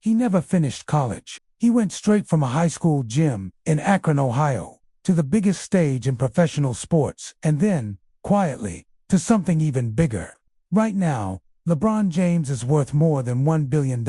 He never finished college. He went straight from a high school gym in Akron, Ohio, to the biggest stage in professional sports, and then, quietly, to something even bigger. Right now, LeBron James is worth more than $1 billion.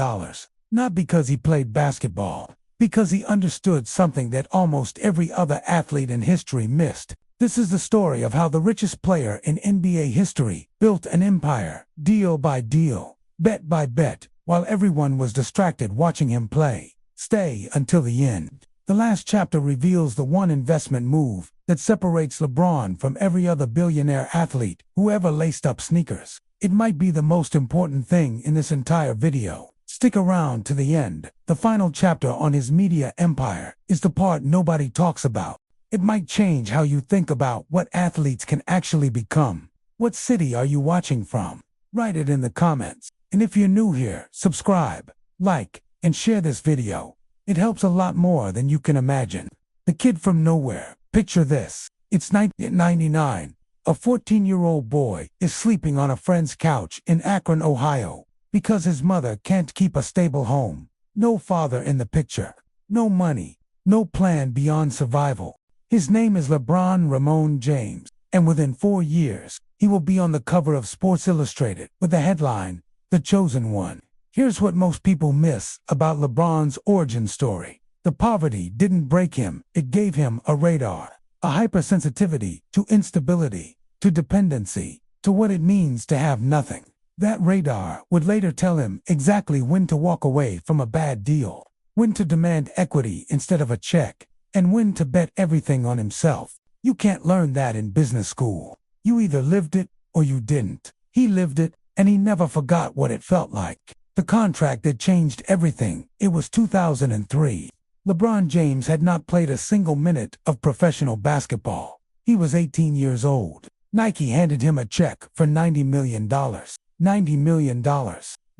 Not because he played basketball, because he understood something that almost every other athlete in history missed. This is the story of how the richest player in NBA history built an empire, deal by deal, bet by bet, while everyone was distracted watching him play. Stay until the end. The last chapter reveals the one investment move that separates LeBron from every other billionaire athlete who ever laced up sneakers. It might be the most important thing in this entire video. Stick around to the end. The final chapter on his media empire is the part nobody talks about. It might change how you think about what athletes can actually become. What city are you watching from? Write it in the comments. And if you're new here, subscribe, like, and share this video. It helps a lot more than you can imagine. The kid from nowhere. Picture this. It's 1999. A 14-year-old boy is sleeping on a friend's couch in Akron, Ohio, because his mother can't keep a stable home. No father in the picture. No money. No plan beyond survival. His name is LeBron Ramon James, and within 4 years, he will be on the cover of Sports Illustrated with the headline, "The Chosen One." Here's what most people miss about LeBron's origin story. The poverty didn't break him, it gave him a radar, a hypersensitivity to instability, to dependency, to what it means to have nothing. That radar would later tell him exactly when to walk away from a bad deal, when to demand equity instead of a check, and when to bet everything on himself. You can't learn that in business school. You either lived it or you didn't. He lived it, and he never forgot what it felt like. The contract that changed everything. It was 2003. LeBron James had not played a single minute of professional basketball. He was 18 years old. Nike handed him a check for $90 million. $90 million.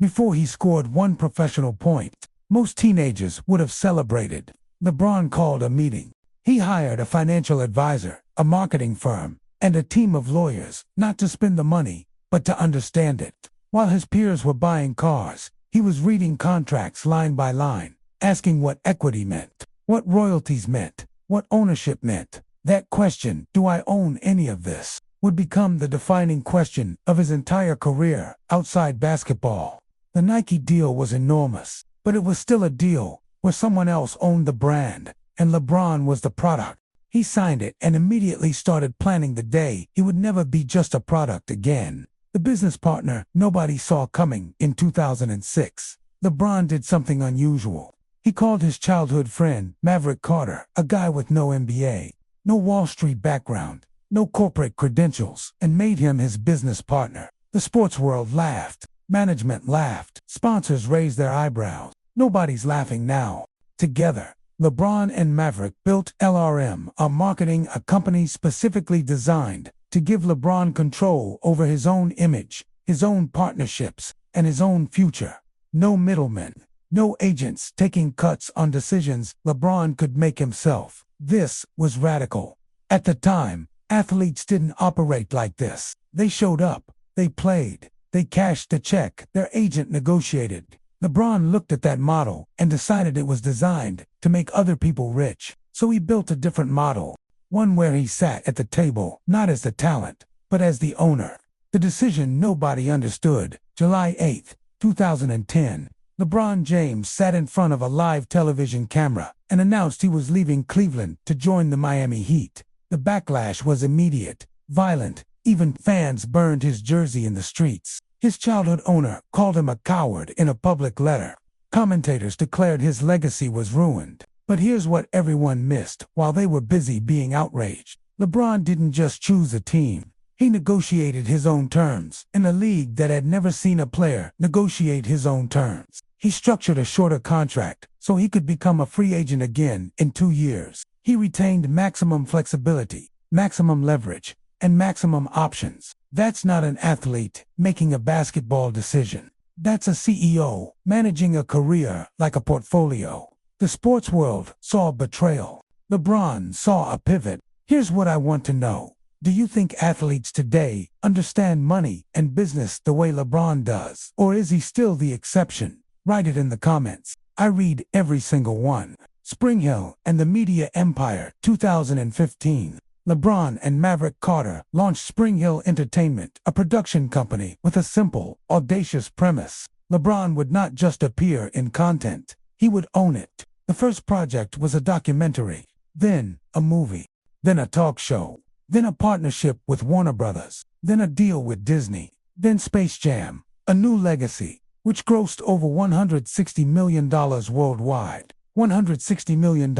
Before he scored one professional point. Most teenagers would have celebrated. LeBron called a meeting. He hired a financial advisor, a marketing firm, and a team of lawyers, not to spend the money, but to understand it. While his peers were buying cars, he was reading contracts line by line, asking what equity meant, what royalties meant, what ownership meant. That question, do I own any of this, would become the defining question of his entire career outside basketball. The Nike deal was enormous, but it was still a deal where someone else owned the brand, and LeBron was the product. He signed it and immediately started planning the day he would never be just a product again. The business partner nobody saw coming in 2006. LeBron did something unusual. He called his childhood friend, Maverick Carter, a guy with no MBA, no Wall Street background, no corporate credentials, and made him his business partner. The sports world laughed. Management laughed. Sponsors raised their eyebrows. Nobody's laughing now. Together, LeBron and Maverick built LRM, a company specifically designed to give LeBron control over his own image, his own partnerships, and his own future. No middlemen, no agents taking cuts on decisions LeBron could make himself. This was radical. At the time, athletes didn't operate like this. They showed up, they played, they cashed the check, their agent negotiated. LeBron looked at that model and decided it was designed to make other people rich. So he built a different model, one where he sat at the table, not as the talent, but as the owner. The decision nobody understood. July 8, 2010, LeBron James sat in front of a live television camera and announced he was leaving Cleveland to join the Miami Heat. The backlash was immediate, violent. Even fans burned his jersey in the streets. His childhood owner called him a coward in a public letter. Commentators declared his legacy was ruined. But here's what everyone missed while they were busy being outraged. LeBron didn't just choose a team. He negotiated his own terms in a league that had never seen a player negotiate his own terms. He structured a shorter contract so he could become a free agent again in 2 years. He retained maximum flexibility, maximum leverage, and maximum options. That's not an athlete making a basketball decision. That's a CEO managing a career like a portfolio. The sports world saw betrayal. LeBron saw a pivot. Here's what I want to know. Do you think athletes today understand money and business the way LeBron does? Or is he still the exception? Write it in the comments. I read every single one. Spring Hill and the Media Empire, 2015. LeBron and Maverick Carter launched Spring Hill Entertainment, a production company with a simple, audacious premise. LeBron would not just appear in content, he would own it. The first project was a documentary, then a movie, then a talk show, then a partnership with Warner Brothers, then a deal with Disney, then Space Jam, A New Legacy, which grossed over $160 million worldwide. $160 million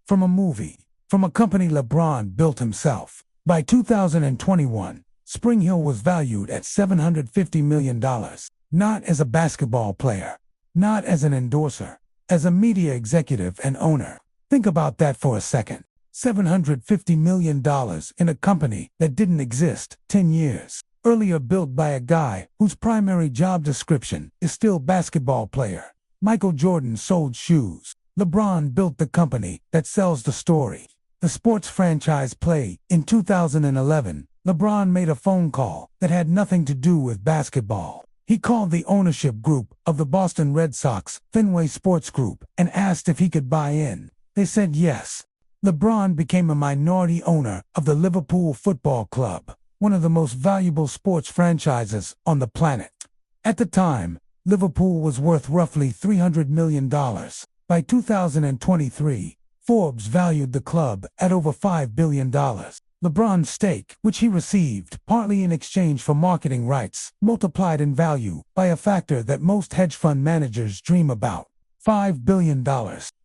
from a movie, from a company LeBron built himself. By 2021, Spring Hill was valued at $750 million, not as a basketball player, not as an endorser, as a media executive and owner. Think about that for a second. $750 million in a company that didn't exist 10 years earlier, built by a guy whose primary job description is still basketball player. Michael Jordan sold shoes. LeBron built the company that sells the story. The sports franchise play. In 2011, LeBron made a phone call that had nothing to do with basketball. He called the ownership group of the Boston Red Sox, Fenway Sports Group, and asked if he could buy in. They said yes. LeBron became a minority owner of the Liverpool Football Club, one of the most valuable sports franchises on the planet. At the time, Liverpool was worth roughly $300 million. By 2023, Forbes valued the club at over $5 billion. LeBron's stake, which he received partly in exchange for marketing rights, multiplied in value by a factor that most hedge fund managers dream about: $5 billion.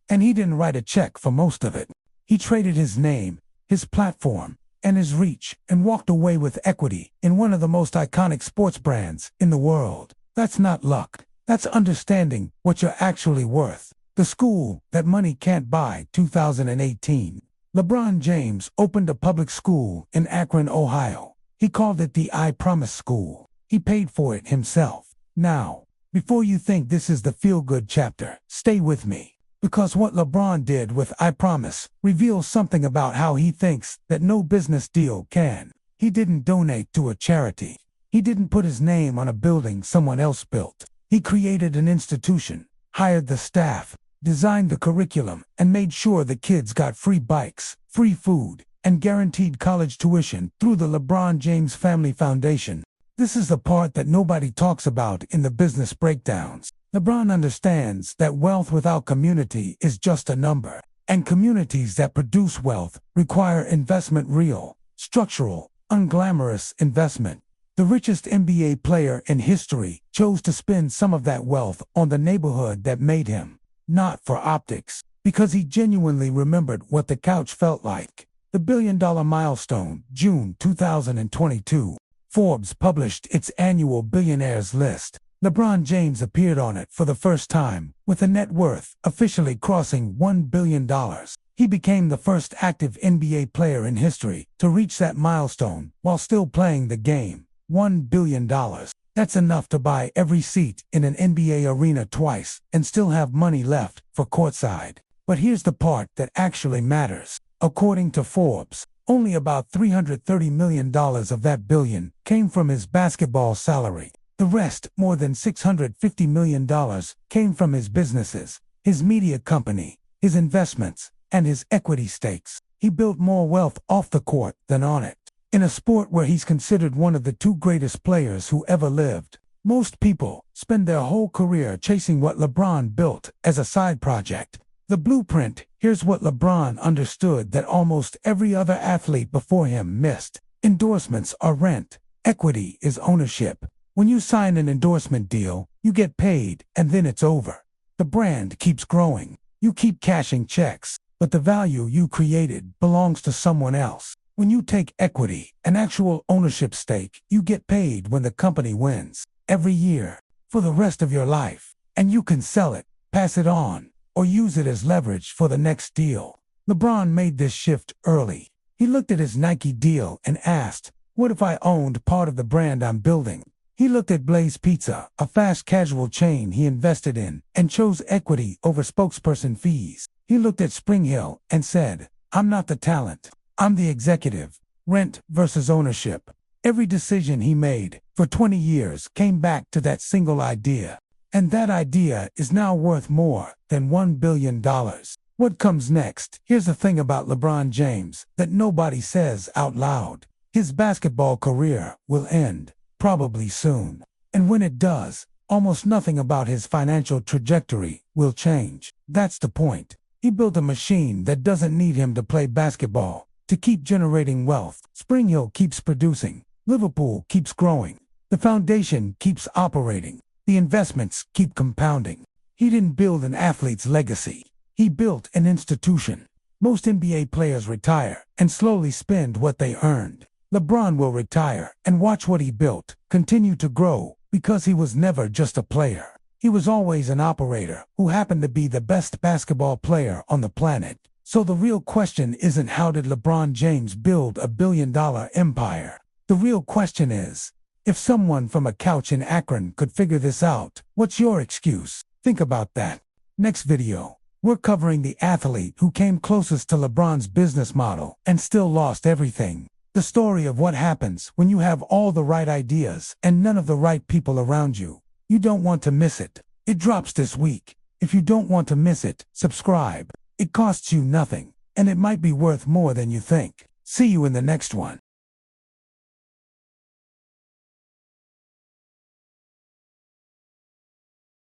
And he didn't write a check for most of it. He traded his name, his platform, and his reach, and walked away with equity in one of the most iconic sports brands in the world. That's not luck. That's understanding what you're actually worth. The school that money can't buy. 2018. LeBron James opened a public school in Akron, Ohio. He called it the I Promise School. He paid for it himself. Now, before you think this is the feel-good chapter, stay with me. Because what LeBron did with I Promise reveals something about how he thinks that no business deal can. He didn't donate to a charity. He didn't put his name on a building someone else built. He created an institution, hired the staff, designed the curriculum, and made sure the kids got free bikes, free food, and guaranteed college tuition through the LeBron James Family Foundation. This is the part that nobody talks about in the business breakdowns. LeBron understands that wealth without community is just a number, and communities that produce wealth require investment, real, structural, unglamorous investment. The richest NBA player in history chose to spend some of that wealth on the neighborhood that made him. Not for optics, because he genuinely remembered what the couch felt like. The billion-dollar milestone, June 2022. Forbes published its annual billionaires list. LeBron James appeared on it for the first time, with a net worth officially crossing $1 billion. He became the first active NBA player in history to reach that milestone while still playing the game. $1 billion. That's enough to buy every seat in an NBA arena twice and still have money left for courtside. But here's the part that actually matters. According to Forbes, only about $330 million of that billion came from his basketball salary. The rest, more than $650 million, came from his businesses, his media company, his investments, and his equity stakes. He built more wealth off the court than on it. In a sport where he's considered one of the two greatest players who ever lived, most people spend their whole career chasing what LeBron built as a side project. The blueprint. Here's what LeBron understood that almost every other athlete before him missed. Endorsements are rent. Equity is ownership. When you sign an endorsement deal, you get paid, and then it's over. The brand keeps growing. You keep cashing checks, but the value you created belongs to someone else. When you take equity, an actual ownership stake, you get paid when the company wins. Every year, for the rest of your life. And you can sell it, pass it on, or use it as leverage for the next deal. LeBron made this shift early. He looked at his Nike deal and asked, what if I owned part of the brand I'm building? He looked at Blaze Pizza, a fast casual chain he invested in, and chose equity over spokesperson fees. He looked at Spring Hill and said, I'm not the talent. I'm the executive. Rent versus ownership. Every decision he made for 20 years came back to that single idea. And that idea is now worth more than $1 billion. What comes next? Here's the thing about LeBron James that nobody says out loud. His basketball career will end, probably soon. And when it does, almost nothing about his financial trajectory will change. That's the point. He built a machine that doesn't need him to play basketball to keep generating wealth. Spring Hill keeps producing. Liverpool keeps growing. The foundation keeps operating. The investments keep compounding. He didn't build an athlete's legacy. He built an institution. Most NBA players retire and slowly spend what they earned. LeBron will retire and watch what he built continue to grow because he was never just a player. He was always an operator who happened to be the best basketball player on the planet. So the real question isn't how did LeBron James build a billion-dollar empire? The real question is, if someone from a couch in Akron could figure this out, what's your excuse? Think about that. Next video, we're covering the athlete who came closest to LeBron's business model and still lost everything. The story of what happens when you have all the right ideas and none of the right people around you. You don't want to miss it. It drops this week. If you don't want to miss it, subscribe. It costs you nothing, and it might be worth more than you think. See you in the next one.